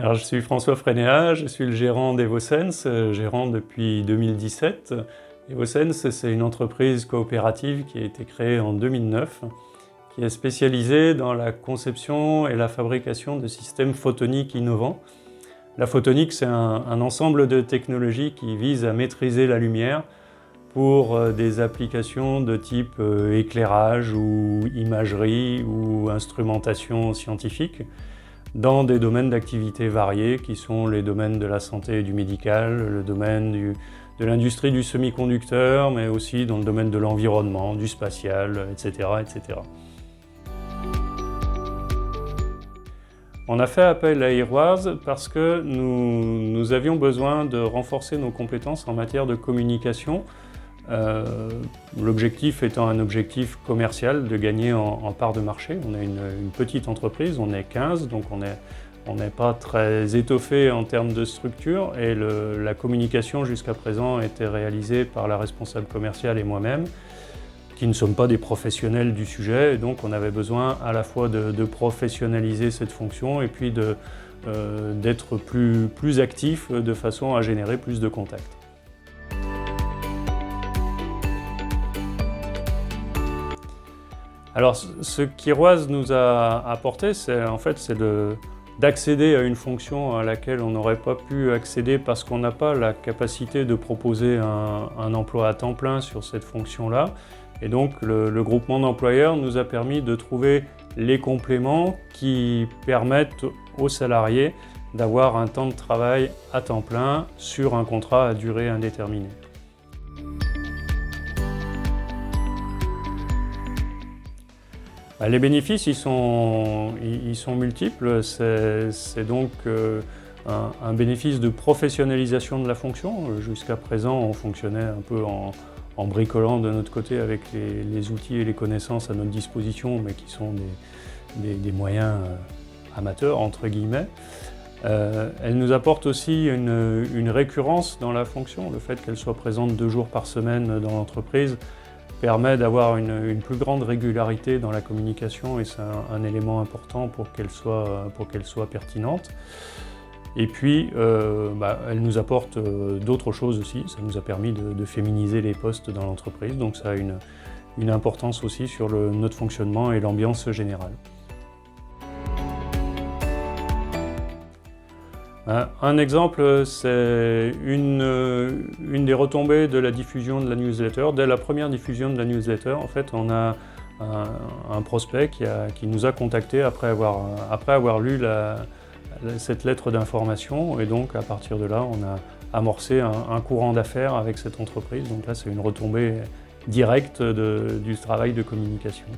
Alors, je suis François Frénéat, je suis le gérant d'Evosense, gérant depuis 2017. Evosense, c'est une entreprise coopérative qui a été créée en 2009, qui est spécialisée dans la conception et la fabrication de systèmes photoniques innovants. La photonique, c'est un ensemble de technologies qui visent à maîtriser la lumière pour des applications de type éclairage ou imagerie ou instrumentation scientifique, dans des domaines d'activité variés qui sont les domaines de la santé et du médical, le domaine de l'industrie du semi-conducteur, mais aussi dans le domaine de l'environnement, du spatial, etc., etc. On a fait appel à Airwars parce que nous avions besoin de renforcer nos compétences en matière de communication. L'objectif étant un objectif commercial, de gagner en part de marché. On est une petite entreprise, on est 15, donc on n'est pas très étoffé en termes de structure, et la communication jusqu'à présent était réalisée par la responsable commerciale et moi-même, qui ne sommes pas des professionnels du sujet, et donc on avait besoin à la fois de professionnaliser cette fonction et puis d'être plus actif de façon à générer plus de contacts. Alors, ce qu'Airwars nous a apporté, c'est d'accéder à une fonction à laquelle on n'aurait pas pu accéder parce qu'on n'a pas la capacité de proposer un emploi à temps plein sur cette fonction-là. Et donc, le groupement d'employeurs nous a permis de trouver les compléments qui permettent aux salariés d'avoir un temps de travail à temps plein sur un contrat à durée indéterminée. Les bénéfices, ils sont multiples. C'est donc un bénéfice de professionnalisation de la fonction. Jusqu'à présent, on fonctionnait un peu en bricolant de notre côté avec les outils et les connaissances à notre disposition, mais qui sont des moyens amateurs, entre guillemets. Elle nous apporte aussi une récurrence dans la fonction. Le fait qu'elle soit présente 2 jours par semaine dans l'entreprise permet d'avoir une plus grande régularité dans la communication, et c'est un élément important pour qu'elle soit pertinente. Et puis, elle nous apporte d'autres choses aussi. Ça nous a permis de féminiser les postes dans l'entreprise, donc ça a une importance aussi sur notre fonctionnement et l'ambiance générale. Un exemple, c'est une des retombées de la diffusion de la newsletter. Dès la première diffusion de la newsletter, en fait, on a un prospect qui nous a contactés après avoir lu cette lettre d'information, et donc à partir de là, on a amorcé un courant d'affaires avec cette entreprise. Donc là, c'est une retombée directe du travail de communication.